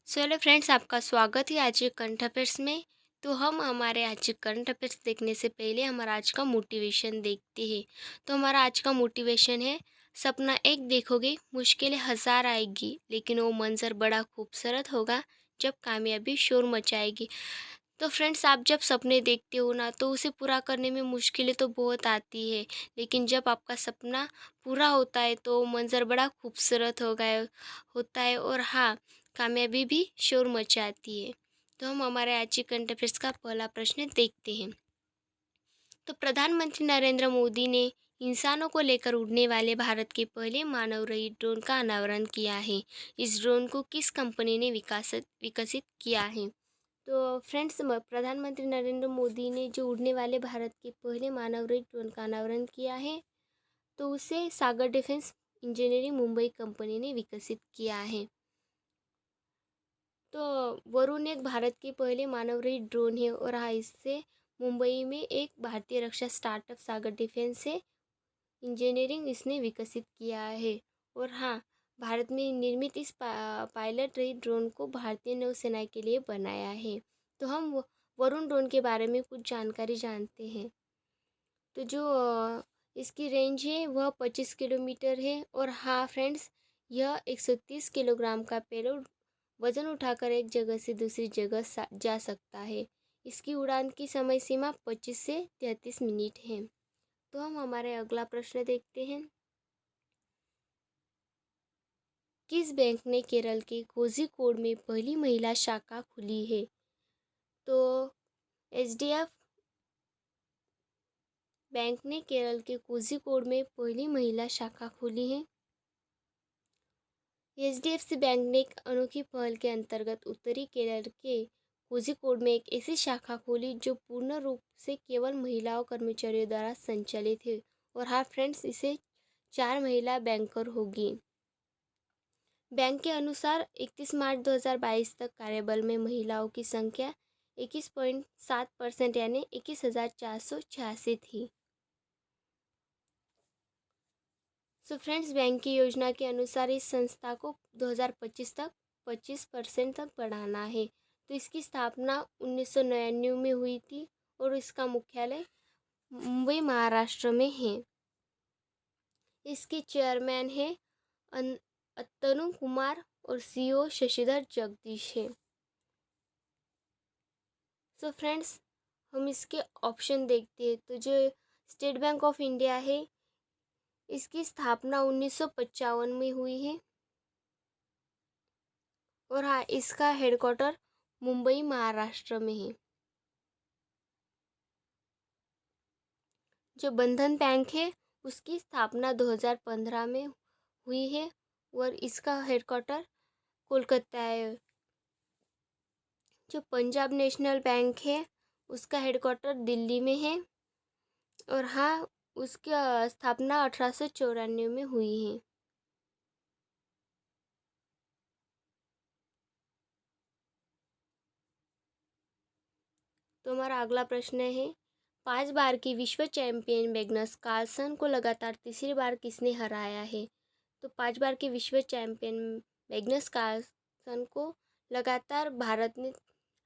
So hello friends, आपका स्वागत है आज के करंट अफेयर्स में। तो हम हमारे आज के करंट अफेयर्स देखने से पहले हमारा आज का मोटिवेशन देखते हैं। तो हमारा आज का मोटिवेशन है, सपना एक देखोगे मुश्किलें हज़ार आएगी, लेकिन वो मंजर बड़ा खूबसूरत होगा जब कामयाबी शोर मचाएगी। तो फ्रेंड्स, आप जब सपने देखते हो ना, तो उसे पूरा करने में मुश्किलें तो बहुत आती है, लेकिन जब आपका सपना पूरा होता है तो मंज़र बड़ा खूबसूरत होता है और हाँ, कामयाबी भी शोर मचाती है। तो हम हमारे आज के करंट अफेयर्स का पहला प्रश्न देखते हैं। तो प्रधानमंत्री नरेंद्र मोदी ने इंसानों को लेकर उड़ने वाले भारत के पहले मानव रहित ड्रोन का अनावरण किया है। इस ड्रोन को किस कंपनी ने विकसित किया है? तो फ्रेंड्स, प्रधानमंत्री नरेंद्र मोदी ने जो उड़ने वाले भारत के पहले मानव रहित ड्रोन का अनावरण किया है, तो उसे सागर डिफेंस इंजीनियरिंग मुंबई कंपनी ने विकसित किया है। तो वरुण एक भारत के पहले मानव रहित ड्रोन है और हाँ, इससे मुंबई में एक भारतीय रक्षा स्टार्टअप सागर डिफेंस से इंजीनियरिंग इसने विकसित किया है। और हाँ, भारत में निर्मित इस पायलट रहित ड्रोन को भारतीय नौसेना के लिए बनाया है। तो हम वरुण ड्रोन के बारे में कुछ जानकारी जानते हैं। तो जो इसकी रेंज है वह 25 किलोमीटर है और हाँ फ्रेंड्स, यह 130 किलोग्राम का पेलोड वजन उठाकर एक जगह से दूसरी जगह जा सकता है। इसकी उड़ान की समय सीमा 25 से 33 मिनट है। तो हम हमारे अगला प्रश्न देखते हैं। किस बैंक ने केरल के कोझिकोड में पहली महिला शाखा खुली है? तो एचडीएफ बैंक ने केरल के कोझिकोड में पहली महिला शाखा खोली है। एचडीएफसी बैंक ने एक अनोखी पहल के अंतर्गत उत्तरी केरल के कोझिकोड में एक ऐसी शाखा खोली जो पूर्ण रूप से केवल महिलाओं कर्मचारियों द्वारा संचालित है। और हाँ फ्रेंड्स, इसे 4 महिला बैंकर होगी। बैंक के अनुसार 31 मार्च 2022 तक कार्यबल में महिलाओं की संख्या 21.7% यानी 21,486 थी। सो फ्रेंड्स, बैंक की योजना के अनुसार इस संस्था को 2025 तक 25% तक बढ़ाना है। तो इसकी स्थापना 1999 में हुई थी और इसका मुख्यालय मुंबई महाराष्ट्र में है। इसके चेयरमैन है अतनु कुमार और सीईओ शशिधर जगदीश है। सो फ्रेंड्स, हम इसके ऑप्शन देखते हैं। तो जो स्टेट बैंक ऑफ इंडिया है, इसकी स्थापना 1955 में हुई है और हाँ, इसका हेडक्वार्टर मुंबई महाराष्ट्र में है। जो बंधन बैंक है, उसकी स्थापना 2015 में हुई है और इसका हेडक्वार्टर कोलकाता है। जो पंजाब नेशनल बैंक है, उसका हेडक्वार्टर दिल्ली में है और हाँ, उसकी स्थापना 1894 में हुई है। तो हमारा अगला प्रश्न है, 5 बार की विश्व चैंपियन मैग्नस कार्लसन को लगातार तीसरी बार किसने हराया है? तो 5 बार के विश्व चैंपियन मैग्नस कार्लसन को लगातार भारत ने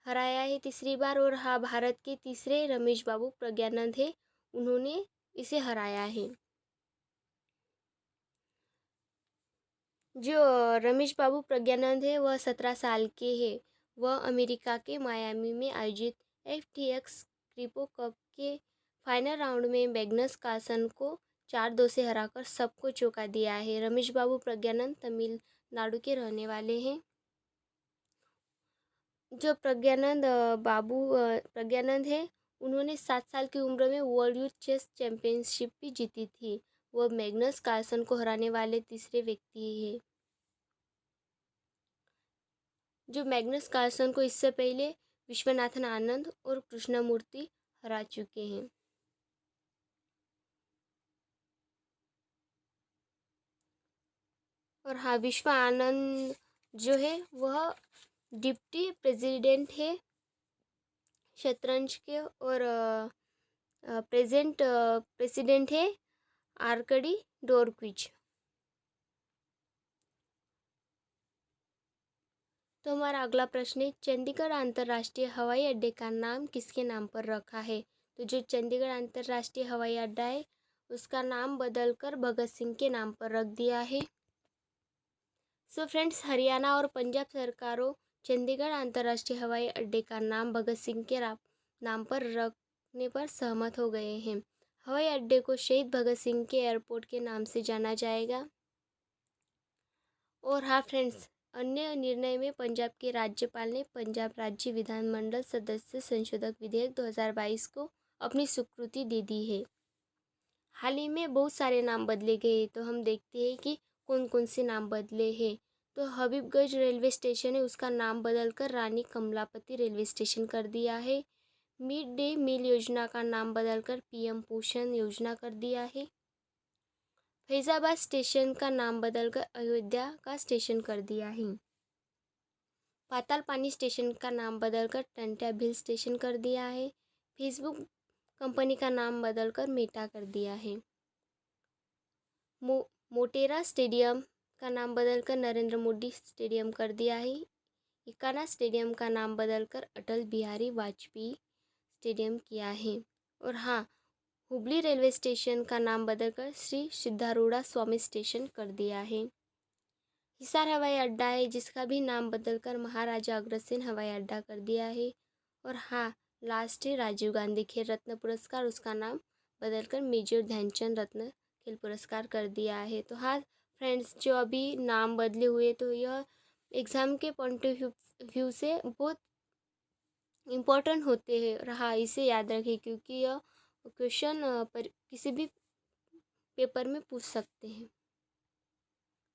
हराया है तीसरी बार और हाँ, भारत के तीसरे रमेश बाबू प्रज्ञानंद है, उन्होंने इसे हराया है। जो रमेश बाबू प्रज्ञानंद है वह 17 साल के हैं। वह अमेरिका के मायामी में आयोजित FTX क्रिप्टो कप के फाइनल राउंड में मैग्नस कार्लसन को 4-2 से हराकर सबको चौंका दिया है। रमेश बाबू प्रज्ञानंद तमिलनाडु के रहने वाले हैं। जो प्रज्ञानंद है, उन्होंने 7 साल की उम्र में वर्ल्ड यूथ चेस चैंपियनशिप भी जीती थी। वह मैग्नस कार्लसन को हराने वाले तीसरे व्यक्ति हैं। जो मैग्नस कार्लसन को इससे पहले विश्वनाथन आनंद और कृष्णमूर्ति हरा चुके हैं। और हाँ, विश्व आनंद जो है वह डिप्टी प्रेसिडेंट है शतरंज के और प्रेजेंट प्रेसिडेंट है आर्कडी डोरक्विच। तो हमारा अगला प्रश्न है, चंडीगढ़ अंतर्राष्ट्रीय हवाई अड्डे का नाम किसके नाम पर रखा है? तो जो चंडीगढ़ अंतर्राष्ट्रीय हवाई अड्डा है उसका नाम बदलकर भगत सिंह के नाम पर रख दिया है। सो फ्रेंड्स, हरियाणा और पंजाब सरकारों चंडीगढ़ अंतर्राष्ट्रीय हवाई अड्डे का नाम भगत सिंह के नाम पर रखने पर सहमत हो गए हैं। हवाई अड्डे को शहीद भगत सिंह के एयरपोर्ट के नाम से जाना जाएगा। और हाँ फ्रेंड्स, अन्य निर्णय में पंजाब के राज्यपाल ने पंजाब राज्य विधानमंडल सदस्य संशोधक विधेयक 2022 को अपनी स्वीकृति दे दी है। हाल ही में बहुत सारे नाम बदले गए, तो हम देखते हैं कि कौन कौन से नाम बदले हैं। तो हबीबगंज रेलवे स्टेशन है, उसका नाम बदलकर रानी कमलापति रेलवे स्टेशन कर दिया है। मिड डे मील योजना का नाम बदलकर पीएम पोषण योजना कर दिया है। फैजाबाद स्टेशन का नाम बदलकर अयोध्या का स्टेशन कर दिया है। पाताल पानी स्टेशन का नाम बदलकर टंट्या भील स्टेशन कर दिया है। फेसबुक कंपनी का नाम बदलकर मेटा कर दिया है। मोटेरा स्टेडियम का नाम बदलकर नरेंद्र मोदी स्टेडियम कर दिया है। इकाना स्टेडियम का नाम बदलकर अटल बिहारी वाजपेयी स्टेडियम किया है। और हाँ, हुबली रेलवे स्टेशन का नाम बदलकर श्री सिद्धारूढ़ा स्वामी स्टेशन कर दिया है। हिसार हवाई अड्डा है, जिसका भी नाम बदलकर महाराजा अग्रसेन हवाई अड्डा कर दिया है। और हाँ, लास्ट है राजीव गांधी खेल रत्न पुरस्कार, उसका नाम बदलकर मेजर ध्यानचंद रत्न खेल पुरस्कार कर दिया है। तो हाँ फ्रेंड्स, जो अभी नाम बदले हुए, तो यह एग्ज़ाम के पॉइंट ऑफ व्यू से बहुत इम्पोर्टेंट होते हैं। और हाँ, इसे याद रखें क्योंकि यह क्वेश्चन पर किसी भी पेपर में पूछ सकते हैं।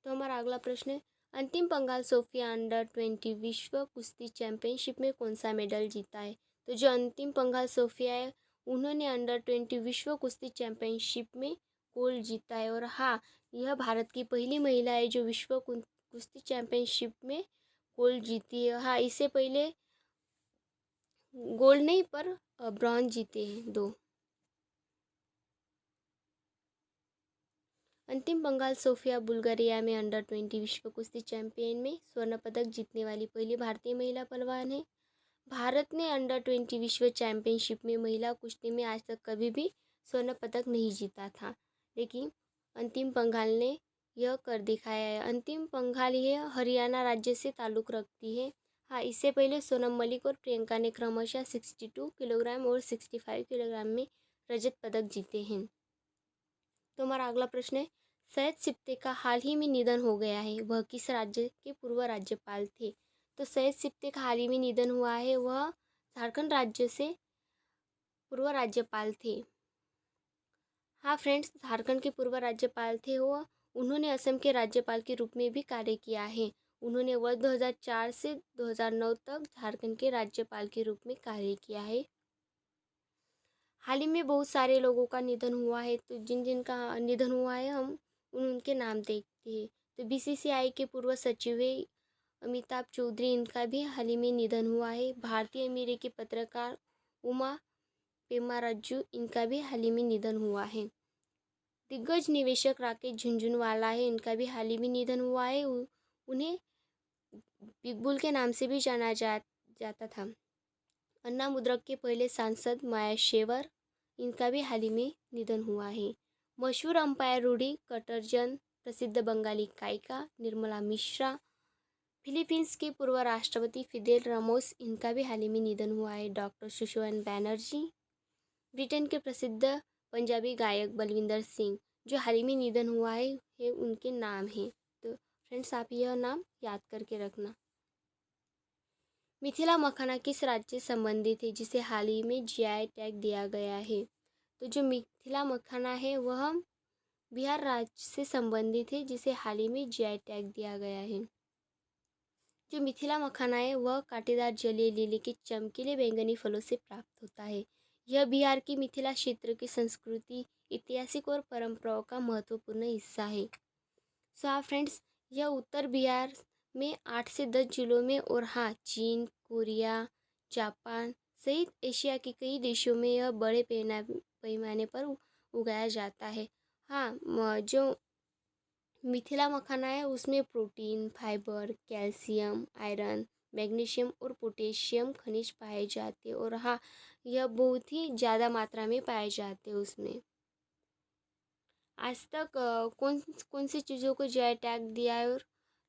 तो हमारा अगला प्रश्न है, अंतिम पंघाल सोफिया अंडर 20 विश्व कुश्ती चैंपियनशिप में कौन सा मेडल जीता है? तो जो अंतिम पंघाल सोफिया है, उन्होंने अंडर 20 विश्व कुश्ती चैंपियनशिप में गोल्ड जीता है। और हाँ, यह भारत की पहली महिला है जो विश्व कुश्ती चैंपियनशिप में गोल्ड जीती है। हाँ, इससे पहले गोल्ड नहीं पर ब्रॉन्ज जीते हैं 2। अंतिम पंघाल सोफिया बुल्गारिया में अंडर 20 विश्व कुश्ती चैंपियन में स्वर्ण पदक जीतने वाली पहली भारतीय महिला पहलवान है। भारत ने अंडर 20 विश्व चैंपियनशिप में महिला कुश्ती में आज तक कभी भी स्वर्ण पदक नहीं जीता था, लेकिन अंतिम पंघाल ने यह कर दिखाया है। अंतिम पंघाल यह हरियाणा राज्य से ताल्लुक़ रखती है। हाँ, इससे पहले सोनम मलिक और प्रियंका ने क्रमशः 62 किलोग्राम और 65 किलोग्राम में रजत पदक जीते हैं। तो हमारा अगला प्रश्न है, सैयद सिप्ते का हाल ही में निधन हो गया है, वह किस राज्य के पूर्व राज्यपाल थे? तो सैयद सिप्ते का हाल ही में निधन हुआ है, वह झारखंड राज्य से पूर्व राज्यपाल थे। हाँ फ्रेंड्स, झारखंड के पूर्व राज्यपाल थे वह। उन्होंने असम के राज्यपाल के रूप में भी कार्य किया है। उन्होंने वर्ष 2004 से 2009 तक झारखंड के राज्यपाल के रूप में कार्य किया है। हाल ही में बहुत सारे लोगों का निधन हुआ है, तो जिन जिन का निधन हुआ है हम उनके नाम देखते हैं। तो बीसीसीआई के पूर्व सचिव है अमिताभ चौधरी, इनका भी हाल ही में निधन हुआ है। भारतीय अमेरिकी पत्रकार उमा पेमाराजू, इनका भी हाल ही में निधन हुआ है। दिग्गज निवेशक राकेश झुनझुनवाला है, इनका भी हाल ही में निधन हुआ है। उन्हें बिग बुल के नाम से भी जाना जाता था। अन्ना मुद्रक के पहले सांसद माया शेवर, इनका भी हाल ही में निधन हुआ है। मशहूर अंपायर रूडी कटर्जन, प्रसिद्ध बंगाली गायिका निर्मला मिश्रा, फिलीपींस के पूर्व राष्ट्रपति फिदेल रामोस, इनका भी हाल ही में निधन हुआ है। डॉक्टर सुषमा बनर्जी, ब्रिटेन के प्रसिद्ध पंजाबी गायक बलविंदर सिंह, जो हाल ही में निधन हुआ है उनके नाम हैं। तो फ्रेंड्स, आप यह नाम याद करके रखना। मिथिला मखाना किस राज्य से संबंधित है, जिसे हाल ही में जीआई टैग दिया गया है? तो जो मिथिला मखाना है वह बिहार राज्य से संबंधित है, जिसे हाल ही में जीआई टैग दिया गया है। जो मिथिला मखाना है वह कांटेदार जलीय लीली के चमकीले बैंगनी फलों से प्राप्त होता है। यह बिहार की मिथिला क्षेत्र की संस्कृति, ऐतिहासिक और परंपराओं का महत्वपूर्ण हिस्सा है। सो हाँ फ्रेंड्स, यह उत्तर बिहार में 8 से 10 जिलों में, और हाँ, चीन, कोरिया, जापान सहित एशिया के कई देशों में यह बड़े पैमाने पर उगाया जाता है। हाँ, जो मिथिला मखाना है उसमें protein, fibre, calcium, iron, magnesium और पोटेशियम खनिज पाए जाते हैं। और हाँ, यह बहुत ही ज़्यादा मात्रा में पाए जाते हैं उसमें। आज तक कौन कौन सी चीज़ों को जीआई टैग दिया है, और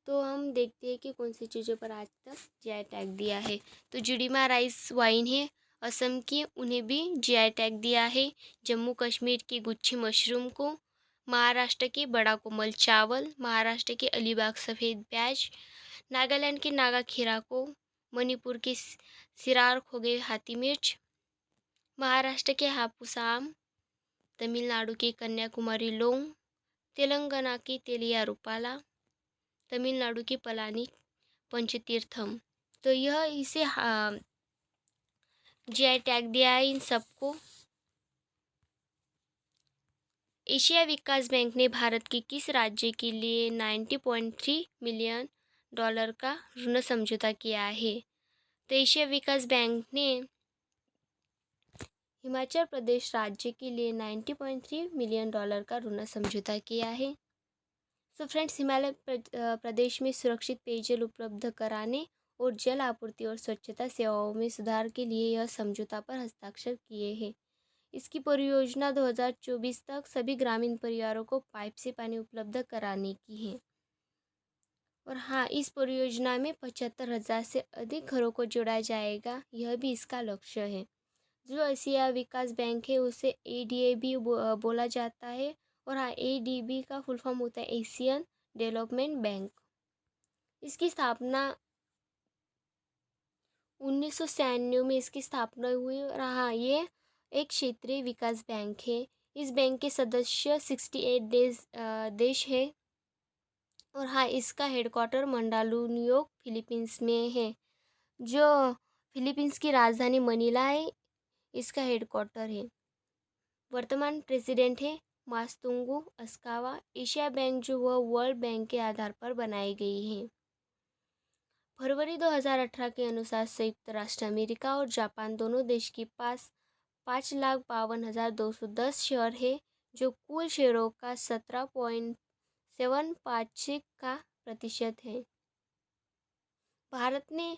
तो हम देखते हैं कि कौन सी चीज़ों पर आज तक जीआई टैग दिया है। तो जुड़ीमा राइस वाइन है असम की, उन्हें भी जीआई टैग दिया है। जम्मू कश्मीर की गुच्छी मशरूम को, महाराष्ट्र के बड़ा कोमल चावल, महाराष्ट्र के अलीबाग सफ़ेद प्याज, नागालैंड के नागा खीरा को, मणिपुर के सिरार खोगे हाथी मिर्च, महाराष्ट्र के हापुस आम, तमिलनाडु की कन्याकुमारी लौंग, तेलंगाना की तेलिया रुपाला, तमिलनाडु की पलानी पंचतीर्थम। तो यह इसे जीआई टैग दिया है इन सबको। एशिया विकास बैंक ने भारत के किस राज्य के लिए 90.3 मिलियन डॉलर का ऋण समझौता किया है? तो एशिया विकास बैंक ने हिमाचल प्रदेश राज्य के लिए 90.3 मिलियन डॉलर का ऋण समझौता किया है। सो फ्रेंड्स, हिमालय प्रदेश में सुरक्षित पेयजल उपलब्ध कराने और जल आपूर्ति और स्वच्छता सेवाओं में सुधार के लिए यह समझौता पर हस्ताक्षर किए हैं। इसकी परियोजना 2024 तक सभी ग्रामीण परिवारों को पाइप से पानी उपलब्ध कराने की है। और हाँ, इस परियोजना में 75,000 से अधिक घरों को जोड़ा जाएगा, यह भी इसका लक्ष्य है। जो एशिया विकास बैंक है उसे एडीबी बोला जाता है। और हाँ, एडीबी का फुल फॉर्म होता है एशियन डेवलपमेंट बैंक। इसकी स्थापना 1996 में इसकी स्थापना हुई। और हाँ, ये एक क्षेत्रीय विकास बैंक है। इस बैंक के सदस्य 68 देश है। और हाँ, इसका हेडक्वार्टर मंडालुनियोक फिलीपींस में है। जो फिलीपींस की राजधानी मनीला है, इसका हेडक्वार्टर है। वर्तमान प्रेसिडेंट है मास्तुंगू अस्कावा। एशिया बैंक जो वह वर्ल्ड बैंक के आधार पर बनाई गई है। फरवरी 2018 के अनुसार संयुक्त राष्ट्र अमेरिका और जापान दोनों देश के पास 5,52,210 शेयर है, जो कुल शेयरों का 17.756 का प्रतिशत है। भारत ने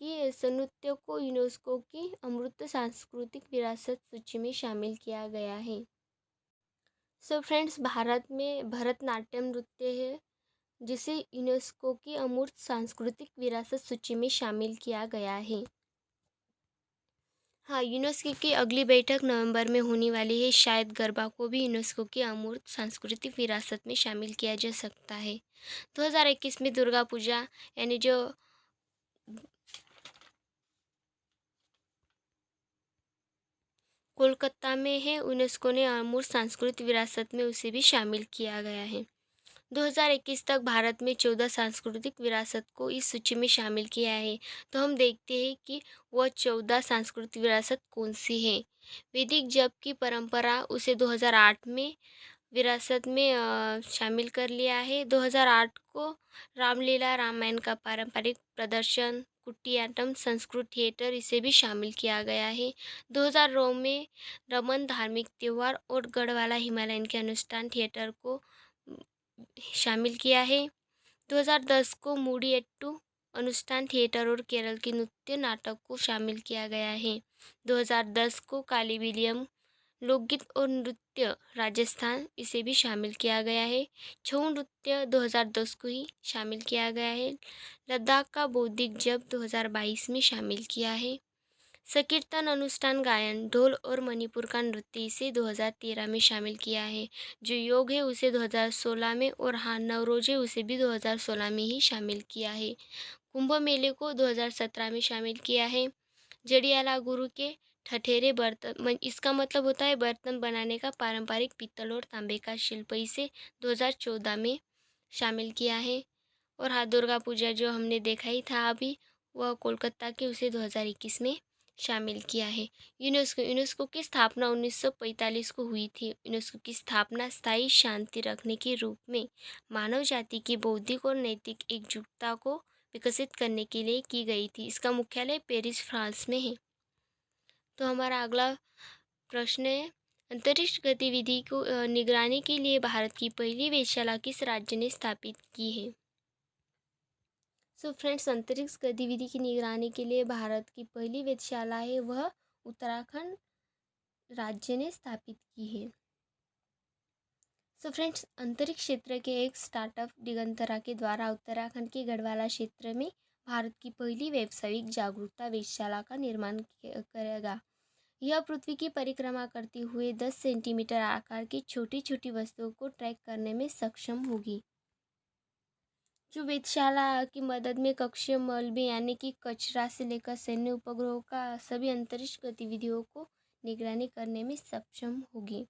की नृत्य को यूनेस्को की अमूर्त सांस्कृतिक विरासत सूची में शामिल किया गया है। सो फ्रेंड्स, भारत में भरतनाट्यम नृत्य है जिसे यूनेस्को की अमूर्त सांस्कृतिक विरासत सूची में शामिल किया गया है। हाँ, यूनेस्को की अगली बैठक नवंबर में होने वाली है। शायद गरबा को भी यूनेस्को की अमूर्त सांस्कृतिक विरासत में शामिल किया जा सकता है। 2021 में दुर्गा पूजा, यानी जो कोलकाता में है, यूनेस्को ने अमूर्त सांस्कृतिक विरासत में उसे भी शामिल किया गया है। 2021 तक भारत में 14 सांस्कृतिक विरासत को इस सूची में शामिल किया है। तो हम देखते हैं कि वह 14 सांस्कृतिक विरासत कौन सी है। वैदिक जप की परंपरा, उसे 2008 में विरासत में शामिल कर लिया है। 2008 को रामलीला रामायण का पारंपरिक प्रदर्शन, कुटियाट्टम संस्कृत थिएटर, इसे भी शामिल किया गया है। 2009 में रमन धार्मिक त्यौहार और गढ़वाला हिमालयन के अनुष्ठान थिएटर को शामिल किया है। 2010 को मूडियट्टू अनुष्ठान थिएटर और केरल के नृत्य नाटक को शामिल किया गया है। 2010 को कालीविलियम लोकगीत और नृत्य राजस्थान, इसे भी शामिल किया गया है। छऊ नृत्य 2010 को ही शामिल किया गया है। लद्दाख का बौद्धिक जप 2022 में शामिल किया है। संकीर्तन अनुष्ठान गायन, ढोल और मणिपुर का नृत्य, इसे 2013 में शामिल किया है। जो योग है उसे 2016 में, और हाँ, नवरोज है उसे भी 2016 में ही शामिल किया है। कुंभ मेले को 2017 में शामिल किया है। जड़ियाला गुरु के ठठेरे बर्तन, इसका मतलब होता है बर्तन बनाने का पारंपरिक पीतल और तांबे का शिल्प, इसे 2014 में शामिल किया है। और हाँ, दुर्गा पूजा जो हमने देखा ही था अभी, वह कोलकाता के, उसे 2021 में शामिल किया है। यूनेस्को की स्थापना 1945 को हुई थी। यूनेस्को की स्थापना स्थायी शांति रखने के रूप में मानव जाति की बौद्धिक और नैतिक एकजुटता को विकसित करने के लिए की गई थी। इसका मुख्यालय पेरिस, फ्रांस में है। तो हमारा अगला प्रश्न है, अंतरिक्ष गतिविधि को निगरानी के लिए भारत की पहली वेधशाला किस राज्य ने स्थापित की है? सो फ्रेंड्स, अंतरिक्ष गतिविधि की निगरानी के लिए भारत की पहली वेधशाला है वह उत्तराखंड राज्य ने स्थापित की है। सो फ्रेंड्स, अंतरिक्ष क्षेत्र के एक स्टार्टअप दिगंतरा के द्वारा उत्तराखंड के गढ़वाला क्षेत्र में भारत की पहली व्यावसायिक जागरूकता वेधशाला का निर्माण करेगा। यह पृथ्वी की परिक्रमा करते हुए 10 सेंटीमीटर आकार की छोटी छोटी वस्तुओं को ट्रैक करने में सक्षम होगी। जो वेधशाला की मदद में कक्षीय मलबे यानी कि कचरा से लेकर सैन्य उपग्रहों का सभी अंतरिक्ष गतिविधियों को निगरानी करने में सक्षम होगी।